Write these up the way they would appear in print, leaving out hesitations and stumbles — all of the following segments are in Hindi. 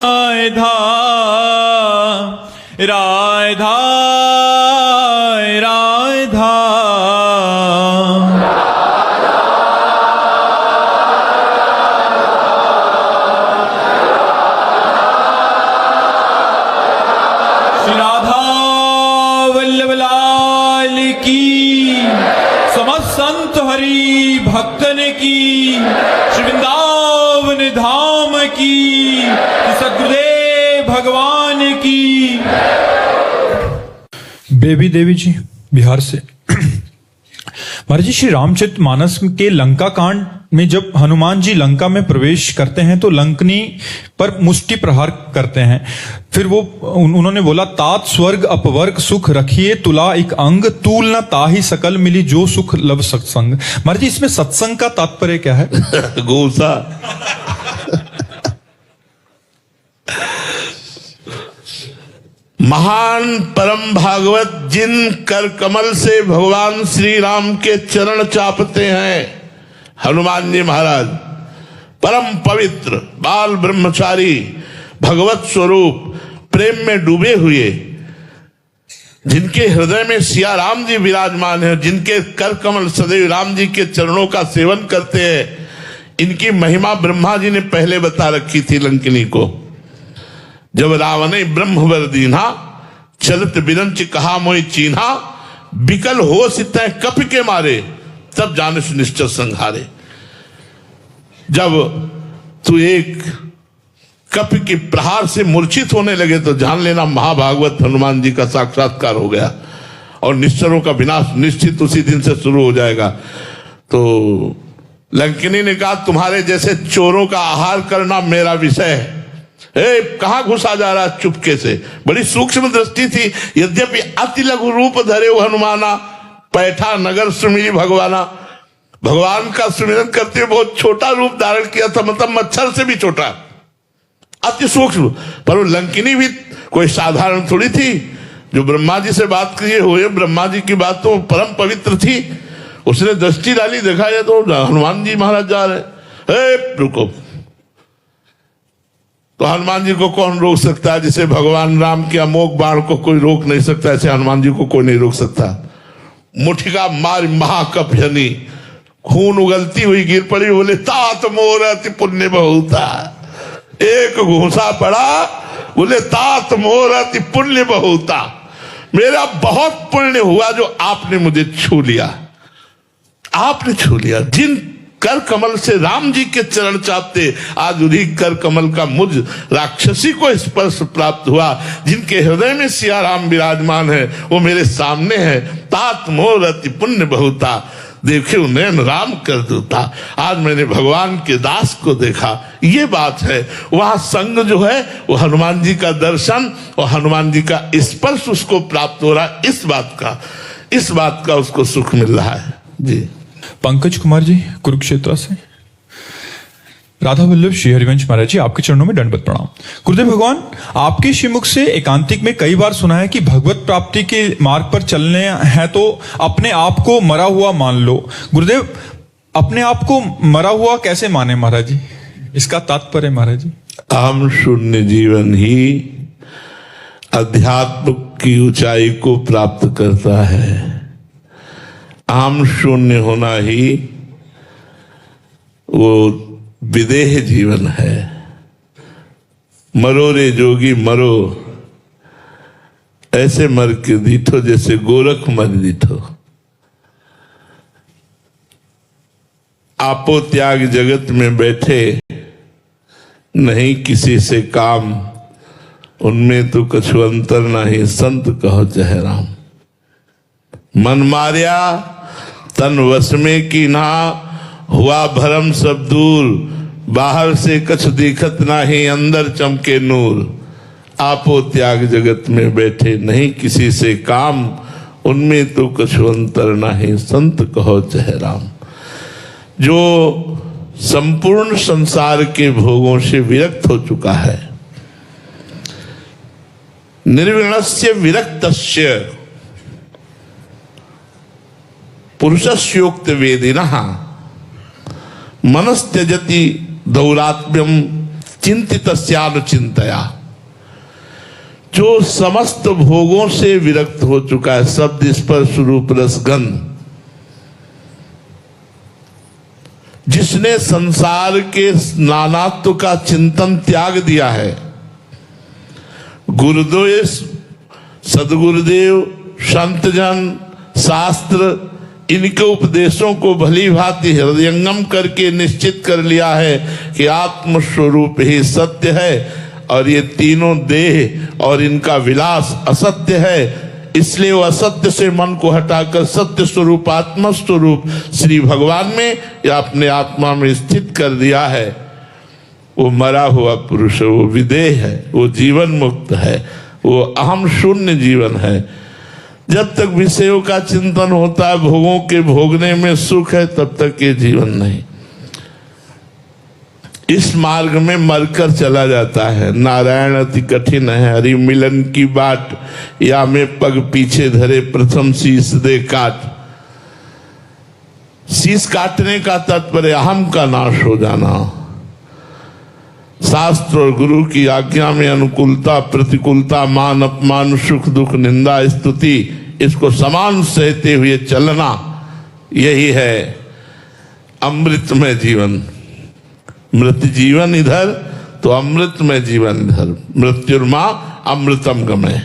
राधा राधा राधा श्री राधा वल्लभ लाल की, समस्त संत हरि भक्तन की, श्री वृंदावन धाम की, सद्गुरुदेव भगवान की। बेबी देवी जी बिहार से। महाराज जी, श्री रामचरितमानस के लंका कांड में जब हनुमान जी लंका में प्रवेश करते हैं तो लंकनी पर मुष्टि प्रहार करते हैं। फिर वो उन्होंने बोला, तात स्वर्ग अपवर्ग सुख रखिए तुला एक अंग, तूल न ताहि सकल मिली जो सुख लव सत्संग। महाराज जी, इसमें सत्संग का तात्पर्य क्या है? गोसा। महान परम भागवत जिन कर कमल से भगवान श्री राम के चरण चापते हैं, हनुमान जी महाराज परम पवित्र बाल ब्रह्मचारी भगवत स्वरूप प्रेम में डूबे हुए, जिनके हृदय में सिया राम जी विराजमान है, जिनके कर कमल सदैव राम जी के चरणों का सेवन करते हैं, इनकी महिमा ब्रह्मा जी ने पहले बता रखी थी लंकिनी को। जब रावण ब्रह्म वर दीन्हा, चलत बिरंच कहा मोहि चीन्हा, बिकल हो सितै कप के मारे, तब जानस निश्चय संहारे। जब तू एक कप के प्रहार से मूर्छित होने लगे तो जान लेना महाभागवत हनुमान जी का साक्षात्कार हो गया और निश्चरों का विनाश निश्चित उसी दिन से शुरू हो जाएगा। तो लंकिनी ने कहा, तुम्हारे जैसे चोरों का आहार करना मेरा विषय है। कहां घुसा जा रहा चुपके से? बड़ी सूक्ष्म दृष्टि थी। यद्यपि अति लघु रूप धरे हो हनुमाना, पैठा नगर सुमिरी भगवाना। भगवान का सुमिरन करते हुए बहुत छोटा रूप धारण किया था, मतलब मच्छर से भी छोटा, अति सूक्ष्म। पर वो लंकिनी भी कोई साधारण थोड़ी थी। जो ब्रह्मा जी से बात किए हुए, ब्रह्मा जी की बात तो परम पवित्र थी। उसने दृष्टि डाली, देखा ये तो हनुमान जी महाराज जा रहे। रुको, तो हनुमान जी को कौन रोक सकता है? जिसे भगवान राम के अमोघ बाण को कोई रोक नहीं सकता, ऐसे हनुमान जी को कोई नहीं रोक सकता। मुठिका मार महाकपजनी, खून उगलती हुई गिर पड़ी, बोले तात मोर अति पुण्य बहुता। एक घूसा पड़ा, बोले तात मोर अति पुण्य बहुता, मेरा बहुत पुण्य हुआ जो आपने मुझे छू लिया, आपने छू लिया। जिन कर कमल से राम जी के चरण चापते, आज उन्हीं कर कमल का मुझ राक्षसी को स्पर्श प्राप्त हुआ। जिनके हृदय में सिया राम विराजमान है, वो मेरे सामने है। तात मोर अति पुण्य बहुता, देखे नयन राम कर दूता। आज मैंने भगवान के दास को देखा, ये बात है। वहां संग जो है वो हनुमान जी का दर्शन और हनुमान जी का स्पर्श उसको प्राप्त हो रहा है। इस बात का उसको सुख मिल रहा है जी। पंकज कुमार जी कुरुक्षेत्र से। राधा वल्लभ श्री हरिवंश महाराज जी, आपके चरणों में दंडवत प्रणाम। गुरुदेव भगवान, आपके श्रीमुख से एकांतिक में कई बार सुना है कि भगवत प्राप्ति के मार्ग पर चलने हैं तो अपने आप को मरा हुआ मान लो। गुरुदेव, अपने आप को मरा हुआ कैसे माने महाराज जी? इसका तात्पर्य महाराज जी। आम शून्य जीवन ही अध्यात्म की ऊंचाई को प्राप्त करता है। आम शून्य होना ही वो विदेह जीवन है। मरो रे जोगी मरो, ऐसे मर के दीठो जैसे गोरख मर दीठो। आपो त्याग जगत में बैठे, नहीं किसी से काम, उनमें तो कछु अंतर नहीं, संत कहो चाहे राम। मन मारिया तन वश में की ना, हुआ भरम सब दूर, बाहर से कछ दिखत नाही, अंदर चमके नूर। आपो त्याग जगत में बैठे, नहीं किसी से काम, उनमें तो कछु अंतर नाही, संत कहो चाहे राम। जो संपूर्ण संसार के भोगों से विरक्त हो चुका है, निर्विणस्य विरक्तस्य पुरुषस्योक्त वेदिनः मनस्त्यजति दौरात्म्यम चिंतितस्यानुचिंतया, जो समस्त भोगों से विरक्त हो चुका है, शब्द स्पर्श रूप रसगंध, जिसने संसार के नानात्व का चिंतन त्याग दिया है, गुरुदेव, सदगुरुदेव, संतजन, शास्त्र, इनके उपदेशों को भली भांति हृदयंगम करके निश्चित कर लिया है कि आत्मस्वरूप ही सत्य है और ये तीनों देह और इनका विलास असत्य है, इसलिए वो असत्य से मन को हटाकर सत्य स्वरूप आत्मा स्वरूप श्री भगवान में या अपने आत्मा में स्थित कर दिया है, वो मरा हुआ पुरुष है, वो विदेह है, वो जीवन मुक्त है, वो अहम शून्य जीवन है। जब तक विषयों का चिंतन होता है, भोगों के भोगने में सुख है, तब तक ये जीवन नहीं। इस मार्ग में मरकर चला जाता है। नारायण अति कठिन है, हरि मिलन की बाट, या में पग पीछे धरे प्रथम शीश दे काट। शीश काटने का तात्पर्य अहम का नाश हो जाना। शास्त्र और गुरु की आज्ञा में अनुकूलता प्रतिकूलता, मान अपमान, सुख दुख, निंदा स्तुति, इसको समान सहते हुए चलना, यही है अमृतमय जीवन। मृत जीवन इधर तो अमृतमय जीवन इधर। मृत्युर्मा अमृतम गमय,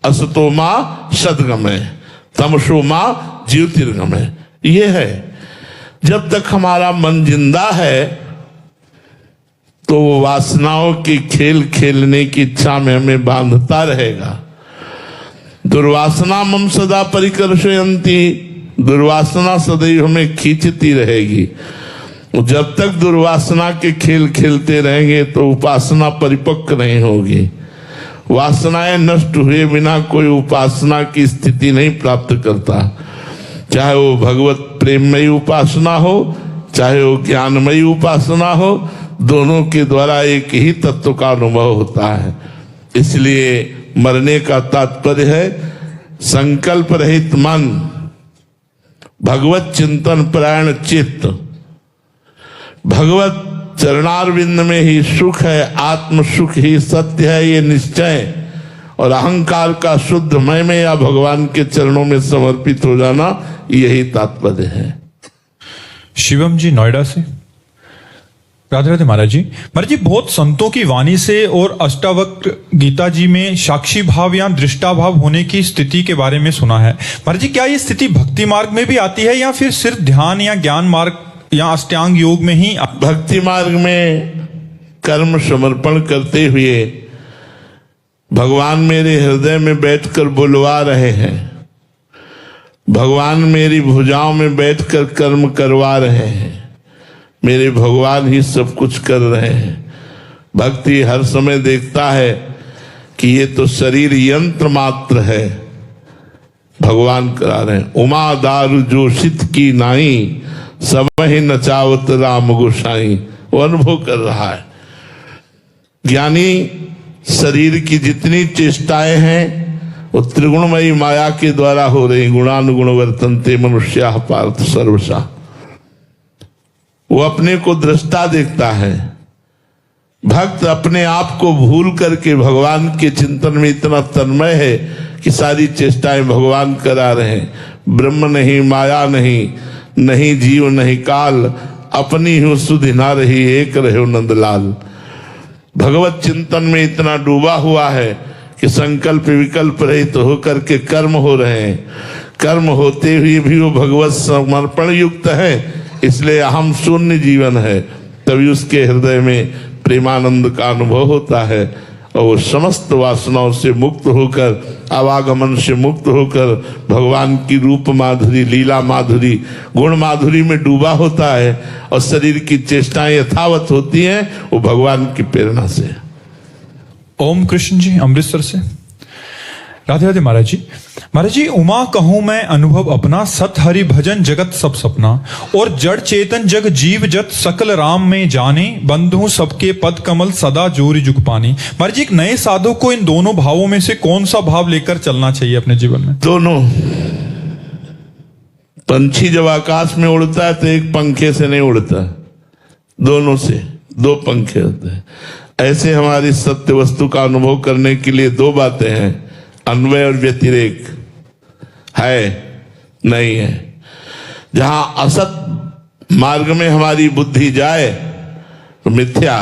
असतो मां सदगमय, तमसो मां ज्योतिर्गमय। ये है, जब तक हमारा मन जिंदा है तो वो वासनाओं की खेल खेलने की इच्छा में हमें बांधता रहेगा। दुर्वासना मम सदा परिकर्षयन्ति, दुर्वासना सदैव हमें खींचती रहेगी। जब तक दुर्वासना के खेल खेलते रहेंगे तो उपासना परिपक्व नहीं होगी। वासनाएं नष्ट हुए बिना कोई उपासना की स्थिति नहीं प्राप्त करता, चाहे वो भगवत प्रेममयी उपासना हो, चाहे वो ज्ञानमयी उपासना हो, दोनों के द्वारा एक ही तत्व का अनुभव होता है। इसलिए मरने का तात्पर्य है संकल्प रहित मन, भगवत चिंतन परायण चित्त। भगवत चरणारविंद में ही सुख है, आत्म सुख ही सत्य है, ये निश्चय, और अहंकार का शुद्ध मय में या भगवान के चरणों में समर्पित हो जाना, यही तात्पर्य है। शिवम जी नोएडा से। राधे राधे महाराज जी। महाराज जी, बहुत संतों की वाणी से और अष्टावक्र गीता जी में साक्षी भाव या दृष्टा भाव होने की स्थिति के बारे में सुना है। महाराज जी, क्या ये स्थिति भक्ति मार्ग में भी आती है या फिर सिर्फ ध्यान या ज्ञान मार्ग या अष्टांग योग में ही? भक्ति मार्ग में कर्म समर्पण करते हुए भगवान मेरे हृदय में बैठकर बुलवा रहे हैं, भगवान मेरी भुजाओं में बैठकर कर्म करवा रहे हैं, मेरे भगवान ही सब कुछ कर रहे हैं। भक्ति हर समय देखता है कि ये तो शरीर यंत्र मात्र है, भगवान करा रहे हैं। उमा दारू जोशित की नाई, सब ही नचावत राम गोसाई, वो अनुभव कर रहा है। ज्ञानी शरीर की जितनी चेष्टाएं हैं वो त्रिगुणमयी माया के द्वारा हो रही। गुणानुगुण वर्तन्ते मनुष्या पार्थ सर्वसा, वो अपने को दृष्टा देखता है। भक्त अपने आप को भूल करके भगवान के चिंतन में इतना तन्मय है कि सारी चेष्टाएं भगवान करा रहे हैं। ब्रह्म नहीं, माया नहीं, नहीं जीव नहीं काल, अपनी हूं सुधि ना रही, एक रहे नंदलाल। भगवत चिंतन में इतना डूबा हुआ है कि संकल्प विकल्प रहित तो होकर के कर्म हो रहे हैं। कर्म होते हुए भी वो भगवत समर्पण युक्त है, इसलिए अहम शून्य जीवन है। तभी उसके हृदय में प्रेमानंद का अनुभव होता है और वो समस्त वासनाओं से मुक्त होकर, आवागमन से मुक्त होकर भगवान की रूप माधुरी, लीला माधुरी, गुण माधुरी में डूबा होता है। और शरीर की चेष्टाएं यथावत होती हैं वो भगवान की प्रेरणा से। ओम कृष्ण जी अमृतसर से। राधे राधे महाराज जी। महाराज जी, उमा कहूं मैं अनुभव अपना, सत हरि भजन जगत सब सपना, और जड़ चेतन जग जीव जत सकल राम में जाने, बंधु सबके पद कमल सदा जोरी जुग पानी। महाराज जी, एक नए साधक को इन दोनों भावों में से कौन सा भाव लेकर चलना चाहिए अपने जीवन में? दोनों। पंछी जब आकाश में उड़ता है तो एक पंखे से नहीं उड़ता, दोनों से। दो पंखे होते हैं। ऐसे हमारी सत्य वस्तु का अनुभव करने के लिए दो बातें हैं, अन्वय और व्यतिरेक। है नहीं है। जहां असत मार्ग में हमारी बुद्धि जाए तो मिथ्या,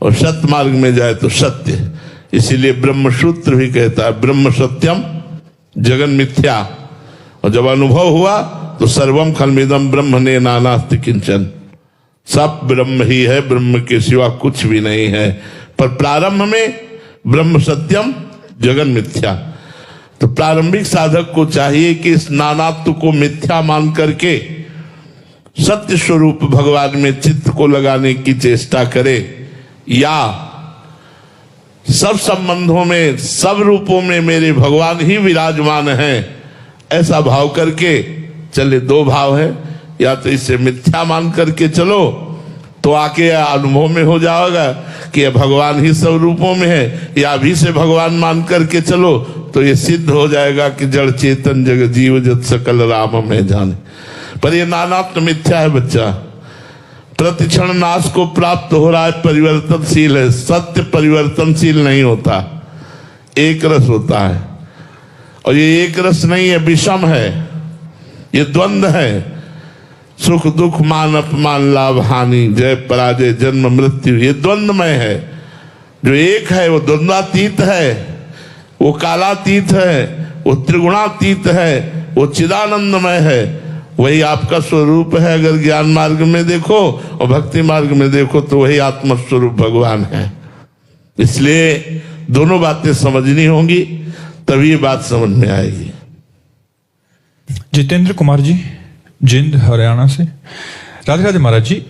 और सत्य मार्ग में जाए तो सत्य। इसीलिए ब्रह्मसूत्र भी कहता है ब्रह्म सत्यम जगन मिथ्या, और जब अनुभव हुआ तो सर्वम खलमिदम ब्रह्म ने नानास्ति किंचन, सब ब्रह्म ही है, ब्रह्म के सिवा कुछ भी नहीं है। पर प्रारंभ में ब्रह्म सत्यम जगन मिथ्या। तो प्रारंभिक साधक को चाहिए कि इस नानात्व को मिथ्या मान करके सत्य स्वरूप भगवान में चित्त को लगाने की चेष्टा करे, या सब संबंधों में सब रूपों में मेरे भगवान ही विराजमान हैं, ऐसा भाव करके चले। दो भाव है, या तो इसे मिथ्या मान करके चलो तो आके अनुभव में हो जाएगा कि भगवान ही सब रूपों में है, या अभी से भगवान मान करके चलो तो ये सिद्ध हो जाएगा कि जड़ चेतन जग जीव जत सकल राम में जाने। पर ये नानात्व मिथ्या है बच्चा। प्रतिक्षण नाश को प्राप्त हो रहा है, परिवर्तनशील है। सत्य परिवर्तनशील नहीं होता, एक रस होता है। और ये एक रस नहीं है, विषम है, ये द्वंद्व है। सुख दुख मान अपमान लाभ हानि जय पराजय जन्म मृत्यु, ये द्वंद्वमय है। जो एक है वो द्वंद्वातीत है, वो कालातीत है, वो त्रिगुणातीत है, वो चिदानंदमय है। वही आपका स्वरूप है। अगर ज्ञान मार्ग में देखो और भक्ति मार्ग में देखो तो वही आत्म स्वरूप भगवान है। इसलिए दोनों बातें समझनी होंगी, तभी ये बात समझ में आएगी। जितेंद्र कुमार जी, जिंद हरियाणा से। राधे राधे महाराज जी।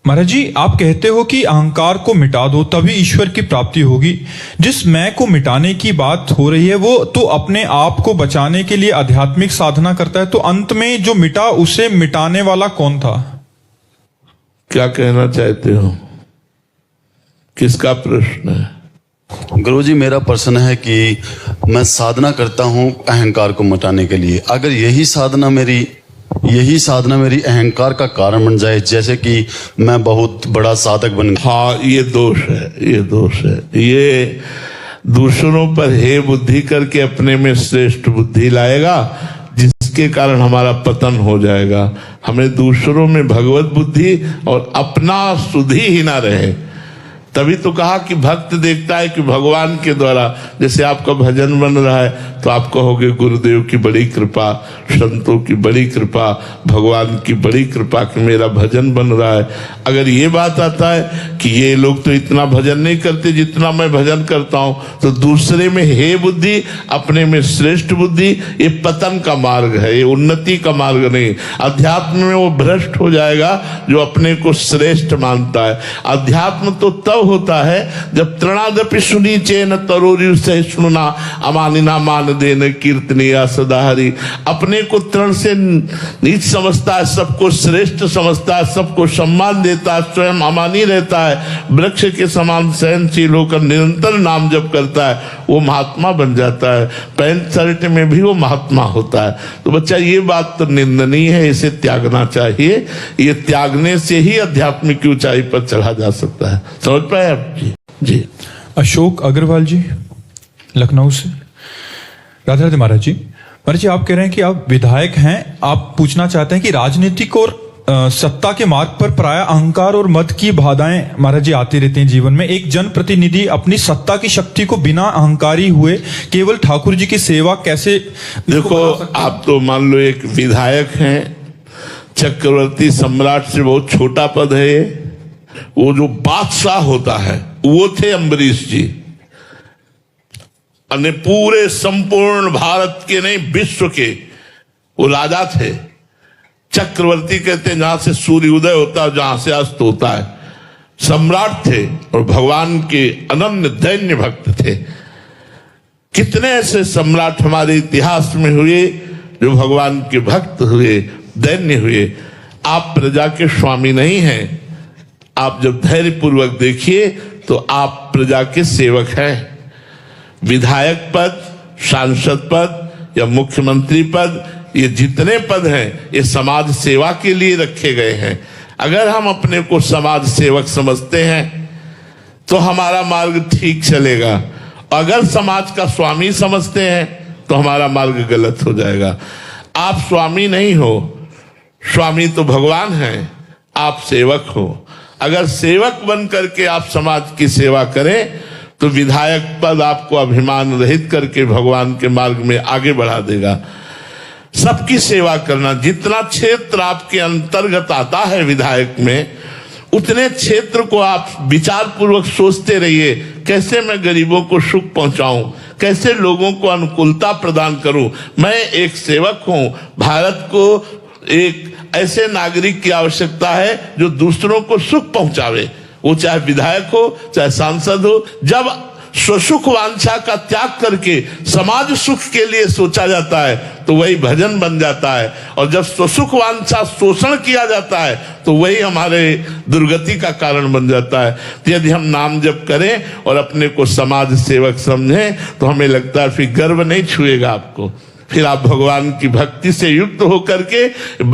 महाराज जी, आप कहते हो कि अहंकार को मिटा दो तभी ईश्वर की प्राप्ति होगी। जिस मैं को मिटाने की बात हो रही है वो तो अपने आप को बचाने के लिए आध्यात्मिक साधना करता है, तो अंत में जो मिटा उसे मिटाने वाला कौन था? क्या कहना चाहते हो? किसका प्रश्न है? गुरुजी, मेरा प्रश्न है कि मैं साधना करता हूं अहंकार को मिटाने के लिए। अगर यही साधना मेरी अहंकार का कारण बन जाए, जैसे कि मैं बहुत बड़ा साधक बन गया। हाँ, ये दोष है, ये दोष है। ये दूसरों पर हे बुद्धि करके अपने में श्रेष्ठ बुद्धि लाएगा, जिसके कारण हमारा पतन हो जाएगा। हमें दूसरों में भगवत बुद्धि और अपना सुधि ही ना रहे। तभी तो कहा कि भक्त देखता है कि भगवान के द्वारा, जैसे आपका भजन बन रहा है तो आप कहोगे गुरुदेव की बड़ी कृपा, संतों की बड़ी कृपा, भगवान की बड़ी कृपा कि मेरा भजन बन रहा है। अगर ये बात आता है कि ये लोग तो इतना भजन नहीं करते जितना मैं भजन करता हूं, तो दूसरे में हे बुद्धि, अपने में श्रेष्ठ बुद्धि, ये पतन का मार्ग है, ये उन्नति का मार्ग नहीं। अध्यात्म में वो भ्रष्ट हो जाएगा जो अपने को श्रेष्ठ मानता है। अध्यात्म तो तब होता है जब तृणादपि सुनी चेन तरोरी सहिष्णुना अमानिना मान देन कीर्तनीया सदा हरि। अपने को तृण से नीच समझता है, सबको श्रेष्ठ समझता है, सबको सम्मान देता है, स्वयं अमानी रहता है, वृक्ष के समान सहनशील होकर निरंतर नाम जप करता है, वो महात्मा बन जाता है। पैंट शर्ट में भी वो महात्मा होता है। तो बच्चा, ये बात तो निंदनीय है, इसे त्यागना चाहिए। ये त्यागने से ही आध्यात्मिक की ऊंचाई पर चढ़ा जा सकता है। समझ पाए आप? जी। अशोक अग्रवाल जी, लखनऊ से। राधे राधे महाराज जी। महाराज जी, आप कह रहे हैं कि आप विधायक हैं। आप पूछना चाहते हैं कि राजनीतिक और सत्ता के मार्ग पर प्राय अहंकार और मद की बाधाएं महाराज जी आती रहती हैं जीवन में। एक जनप्रतिनिधि अपनी सत्ता की शक्ति को बिना अहंकारी हुए केवल ठाकुर जी की सेवा कैसे? देखो, आप तो मान लो एक विधायक हैं, चक्रवर्ती सम्राट से बहुत छोटा पद है ये। वो जो बादशाह होता है वो थे अम्बरीश जी। अन्य पूरे संपूर्ण भारत के नहीं, विश्व के वो राजा थे। चक्रवर्ती कहते हैं जहां से सूर्य उदय होता है, जहां से अस्त होता है। सम्राट थे और भगवान के अनन्य दैन्य भक्त थे। कितने ऐसे सम्राट हमारे इतिहास में हुए जो भगवान के भक्त हुए, दैन्य हुए। आप प्रजा के स्वामी नहीं हैं। आप जब धैर्य पूर्वक देखिए तो आप प्रजा के सेवक हैं। विधायक पद, सांसद पद या मुख्यमंत्री पद, ये जितने पद हैं ये समाज सेवा के लिए रखे गए हैं। अगर हम अपने को समाज सेवक समझते हैं तो हमारा मार्ग ठीक चलेगा, अगर समाज का स्वामी समझते हैं तो हमारा मार्ग गलत हो जाएगा। आप स्वामी नहीं हो, स्वामी तो भगवान हैं, आप सेवक हो। अगर सेवक बन करके आप समाज की सेवा करें तो विधायक पद आपको अभिमान रहित करके भगवान के मार्ग में आगे बढ़ा देगा। सबकी सेवा करना, जितना क्षेत्र आपके अंतर्गत आता है विधायक में, उतने क्षेत्र को आप विचार पूर्वक सोचते रहिए, कैसे मैं गरीबों को सुख पहुंचाऊं, कैसे लोगों को अनुकूलता प्रदान करूं। मैं एक सेवक हूं, भारत को एक ऐसे नागरिक की आवश्यकता है जो दूसरों को सुख पहुंचावे, वो चाहे विधायक हो चाहे सांसद हो। जब स्वसुख वांछा का त्याग करके समाज सुख के लिए सोचा जाता है तो वही भजन बन जाता है, और जब स्वसुख वांछा शोषण किया जाता है तो वही हमारे दुर्गति का कारण बन जाता है। तो यदि हम नाम जप करें और अपने को समाज सेवक समझें तो हमें लगता है फिर गर्व नहीं छुएगा आपको, फिर आप भगवान की भक्ति से युक्त होकर के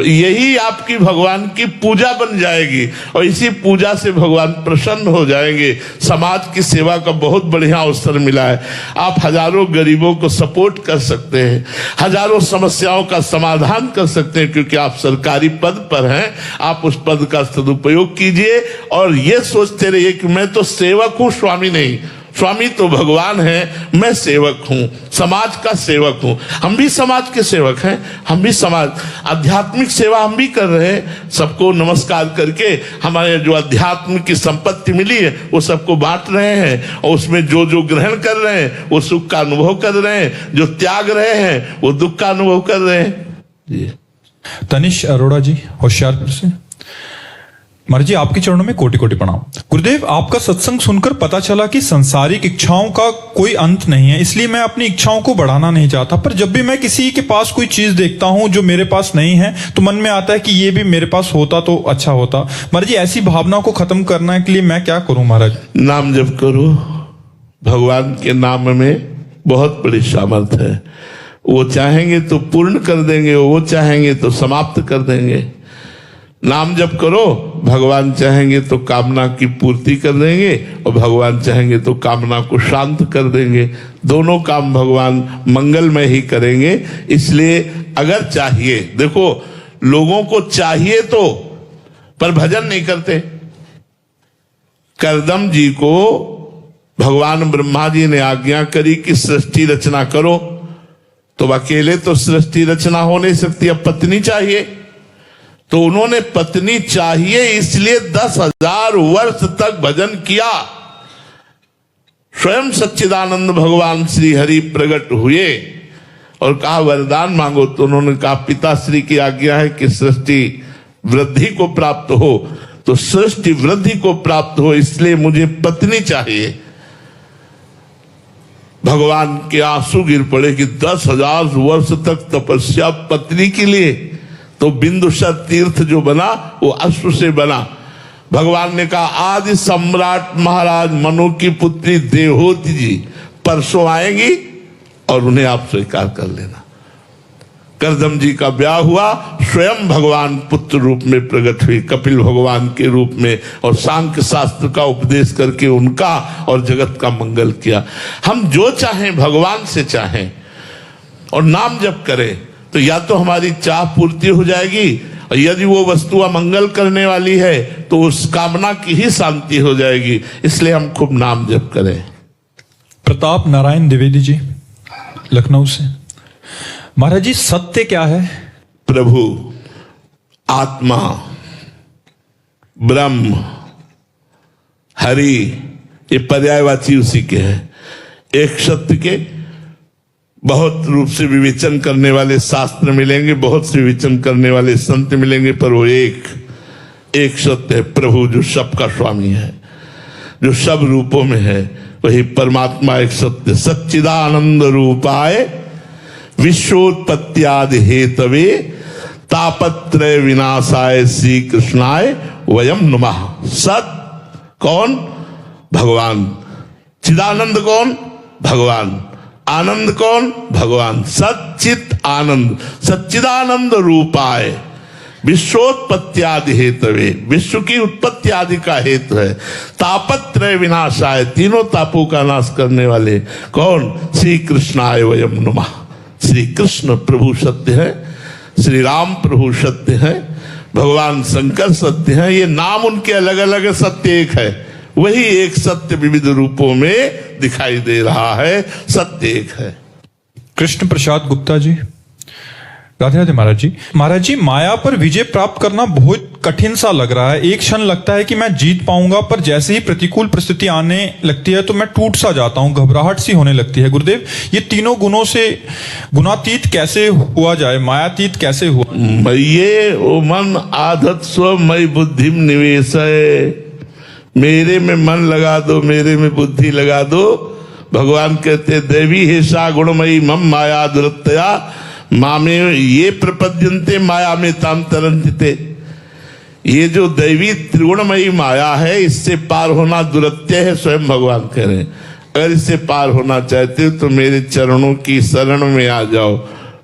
यही आपकी भगवान की पूजा बन जाएगी, और इसी पूजा से भगवान प्रसन्न हो जाएंगे। समाज की सेवा का बहुत बढ़िया अवसर मिला है। आप हजारों गरीबों को सपोर्ट कर सकते हैं, हजारों समस्याओं का समाधान कर सकते हैं, क्योंकि आप सरकारी पद पर हैं। आप उस पद का सदुपयोग कीजिए और ये सोचते रहिए कि मैं तो सेवक हूं, स्वामी नहीं। स्वामी तो भगवान है, मैं सेवक हूं, समाज का सेवक हूं। हम भी समाज के सेवक हैं, हम भी समाज आध्यात्मिक सेवा हम भी कर रहे हैं। सबको नमस्कार करके हमारे जो अध्यात्म की संपत्ति मिली है वो सबको बांट रहे हैं, और उसमें जो जो ग्रहण कर रहे हैं वो सुख का अनुभव कर रहे हैं, जो त्याग रहे हैं वो दुख का अनुभव कर रहे हैं। जी तनिष अरोड़ा जी होशियारपुर से। महाराज जी, आपके चरणों में कोटि कोटि प्रणाम। गुरुदेव, आपका सत्संग सुनकर पता चला कि संसारिक इच्छाओं का कोई अंत नहीं है, इसलिए मैं अपनी इच्छाओं को बढ़ाना नहीं चाहता। पर जब भी मैं किसी के पास कोई चीज देखता हूं जो मेरे पास नहीं है तो मन में आता है कि ये भी मेरे पास होता तो अच्छा होता। महाराज जी, ऐसी भावनाओं को खत्म करने के लिए मैं क्या करूं? महाराज, नाम जप करो। भगवान के नाम में बहुत बड़ी सामर्थ है। वो चाहेंगे तो पूर्ण कर देंगे, वो चाहेंगे तो समाप्त कर देंगे। नाम जप करो, भगवान चाहेंगे तो कामना की पूर्ति कर देंगे, और भगवान चाहेंगे तो कामना को शांत कर देंगे। दोनों काम भगवान मंगलमय ही करेंगे। इसलिए अगर चाहिए, देखो लोगों को चाहिए तो, पर भजन नहीं करते। करदम जी को भगवान ब्रह्मा जी ने आज्ञा करी कि सृष्टि रचना करो, तो अकेले तो सृष्टि रचना हो नहीं सकती, अब पत्नी चाहिए। तो उन्होंने पत्नी चाहिए इसलिए 10,000 वर्ष तक भजन किया। स्वयं सच्चिदानंद भगवान श्री हरि प्रकट हुए और कहा वरदान मांगो, तो उन्होंने कहा पिताश्री की आज्ञा है कि सृष्टि वृद्धि को प्राप्त हो, तो सृष्टि वृद्धि को प्राप्त हो इसलिए मुझे पत्नी चाहिए। भगवान के आंसू गिर पड़े कि 10,000 वर्ष तक तपस्या पत्नी के लिए, तो बिंदुसर तीर्थ जो बना वो अश्व से बना। भगवान ने कहा आदि सम्राट महाराज मनु की पुत्री देवहूति जी परसों आएंगी और उन्हें आप स्वीकार कर लेना। करदम जी का ब्याह हुआ, स्वयं भगवान पुत्र रूप में प्रकट हुई, कपिल भगवान के रूप में, और सांख्य शास्त्र का उपदेश करके उनका और जगत का मंगल किया। हम जो चाहें भगवान से चाहें और नाम जप करें तो या तो हमारी चाह पूर्ति हो जाएगी, और यदि वो वस्तु अमंगल करने वाली है तो उस कामना की ही शांति हो जाएगी। इसलिए हम खूब नाम जप करें। प्रताप नारायण द्विवेदी जी लखनऊ से। महाराज जी, सत्य क्या है? प्रभु, आत्मा, ब्रह्म, हरि, ये पर्यायवाची उसी के हैं। एक सत्य के बहुत रूप से विवेचन करने वाले शास्त्र मिलेंगे, बहुत से विवेचन करने वाले संत मिलेंगे, पर वो एक सत्य है प्रभु, जो सबका स्वामी है, जो सब रूपों में है, वही परमात्मा एक सत्य। सच्चिदानंद रूपाय विश्वोत्पत्त्यादि हेतवे तापत्रय विनाशाय श्री कृष्णाय वयम नमः। सत कौन? भगवान। चिदानंद कौन? भगवान। आनंद कौन? भगवान। सच्चित आनंद, सच्चिदानंद रूपाय, विश्वोत्पत्त्यादि हेतवे, विश्व की उत्पत्ति आदि का हेतु है। तापत्रय विनाशाय, तीनों तापों का नाश करने वाले कौन? श्री कृष्णाय वयम नमः। श्री कृष्ण प्रभु सत्य है, श्री राम प्रभु सत्य है, भगवान शंकर सत्य है। ये नाम उनके अलग अलग, सत्य एक है। वही एक सत्य विविध रूपों में दिखाई दे रहा है, सत्य एक है। कृष्ण प्रसाद गुप्ता जी, राधे राधे महाराज जी। महाराज जी, माया पर विजय प्राप्त करना बहुत कठिन सा लग रहा है। एक क्षण लगता है कि मैं जीत पाऊंगा, पर जैसे ही प्रतिकूल परिस्थिति आने लगती है तो मैं टूट सा जाता हूँ, घबराहट सी होने लगती है। गुरुदेव, ये तीनों गुणों से गुणातीत कैसे हुआ जाए, मायातीत कैसे हुआ? ये ओ मन आदत स्व मई बुद्धि निवेश है। मेरे में मन लगा दो, मेरे में बुद्धि लगा दो। भगवान कहते देवी हेषा गुणमयी मम माया दुरत्या मामे ये प्रपद्यन्ते माया में ताम तरंते। ये जो दैवी त्रिगुणमयी माया है, इससे पार होना दुरत्य है, स्वयं भगवान कह रहे हैं। अगर इससे पार होना चाहते हो तो मेरे चरणों की शरण में आ जाओ।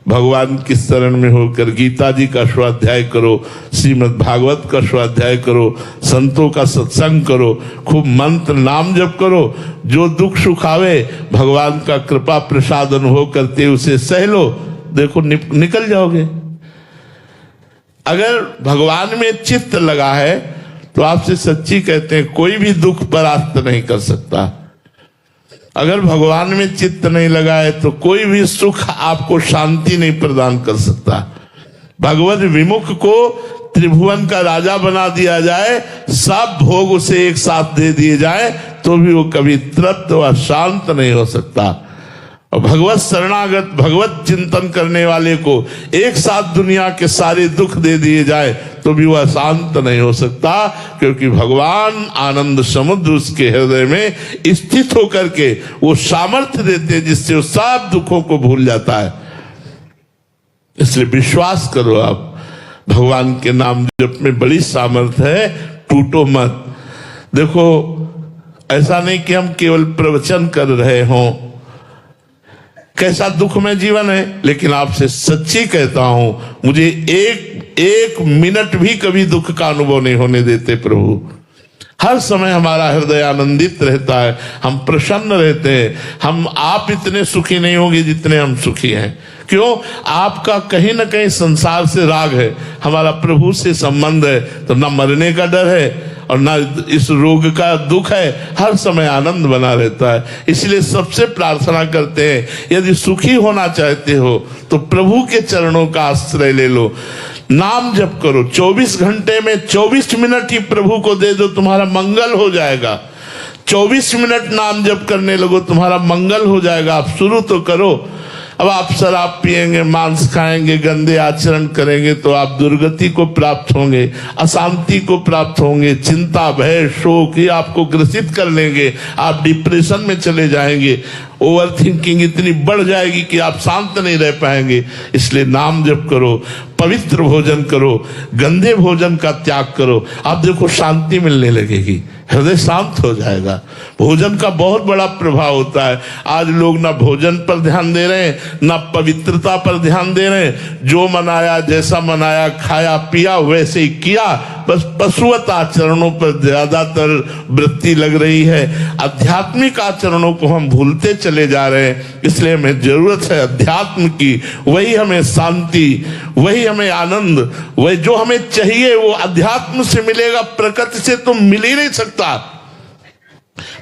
भगवान की शरण में होकर गीता जी का स्वाध्याय करो, श्रीमद् भागवत का स्वाध्याय करो, संतों का सत्संग करो, खूब मंत्र नाम जप करो। जो दुख सुख आवे भगवान का कृपा प्रसाद अनुभव करते उसे सह लो, देखो निकल जाओगे। अगर भगवान में चित्त लगा है तो आपसे सच्ची कहते हैं कोई भी दुख परास्त नहीं कर सकता। अगर भगवान में चित्त नहीं लगा है तो कोई भी सुख आपको शांति नहीं प्रदान कर सकता। भगवत विमुख को त्रिभुवन का राजा बना दिया जाए, सब भोग उसे एक साथ दे दिए जाए, तो भी वो कभी तृप्त व शांत नहीं हो सकता। और भगवत शरणागत, भगवत चिंतन करने वाले को एक साथ दुनिया के सारे दुख दे दिए जाए तो भी वह शांत नहीं हो सकता, क्योंकि भगवान आनंद समुद्र उसके हृदय में स्थित होकर के वो सामर्थ्य देते हैं जिससे वो सब दुखों को भूल जाता है। इसलिए विश्वास करो, आप भगवान के नाम जप में बड़ी सामर्थ्य है, टूटो मत। देखो, ऐसा नहीं कि हम केवल प्रवचन कर रहे हों, कैसा दुखमय जीवन है, लेकिन आपसे सच्ची कहता हूं, मुझे एक मिनट भी कभी दुख का अनुभव नहीं होने देते प्रभु। हर समय हमारा हृदय आनंदित रहता है, हम प्रसन्न रहते हैं। आप इतने सुखी नहीं होंगे जितने हम सुखी हैं। क्यों? आपका कहीं ना कहीं संसार से राग है, हमारा प्रभु से संबंध है, तो ना मरने का डर है और ना इस रोग का दुख है, हर समय आनंद बना रहता है। इसलिए सबसे प्रार्थना करते हैं, यदि सुखी होना चाहते हो तो प्रभु के चरणों का आश्रय ले लो, नाम जप करो। 24 घंटे में 24 मिनट ही प्रभु को दे दो, तुम्हारा मंगल हो जाएगा। 24 मिनट नाम जप करने लगो, तुम्हारा मंगल हो जाएगा। आप शुरू तो करो। अब आप शराब पिएंगे, मांस खाएंगे, गंदे आचरण करेंगे तो आप दुर्गति को प्राप्त होंगे, अशांति को प्राप्त होंगे, चिंता भय शोक ये आपको ग्रसित कर लेंगे, आप डिप्रेशन में चले जाएंगे, ओवर थिंकिंग इतनी बढ़ जाएगी कि आप शांत नहीं रह पाएंगे। इसलिए नाम जप करो, पवित्र भोजन करो, गंदे भोजन का त्याग करो, आप देखो शांति मिलने लगेगी, हृदय शांत हो जाएगा। भोजन का बहुत बड़ा प्रभाव होता है। आज लोग ना भोजन पर ध्यान दे रहे हैं, ना पवित्रता पर ध्यान दे रहे हैं। जो मनाया, जैसा मनाया, खाया पिया वैसे ही किया, बस पशुवत आचरणों पर ज्यादातर वृत्ति लग रही है। आध्यात्मिक आचरणों को हम भूलते चले जा रहे हैं। इसलिए हमें जरूरत है अध्यात्म की, वही हमें शांति, वही हमें आनंद, वही जो हमें चाहिए वो अध्यात्म से मिलेगा, प्रकृति से तो मिल ही नहीं सकता।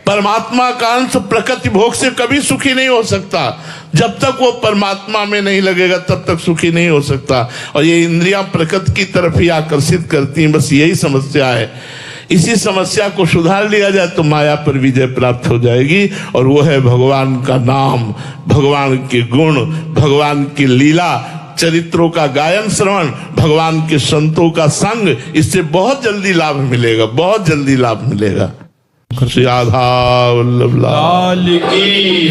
परमात्मा का अंश प्रकृति भोग से कभी सुखी नहीं हो सकता। जब तक वो परमात्मा में नहीं लगेगा तब तक सुखी नहीं हो सकता। और ये इंद्रियां प्रकृति की तरफ ही आकर्षित करती हैं, बस यही समस्या है। इसी समस्या को सुधार लिया जाए तो माया पर विजय प्राप्त हो जाएगी, और वो है भगवान का नाम, भगवान के गुण, भगवान की लीला, चरित्रों का गायन श्रवण, भगवान के संतों का संग। इससे बहुत जल्दी लाभ मिलेगा, बहुत जल्दी लाभ मिलेगा। श्री राधा वल्लभ लाल की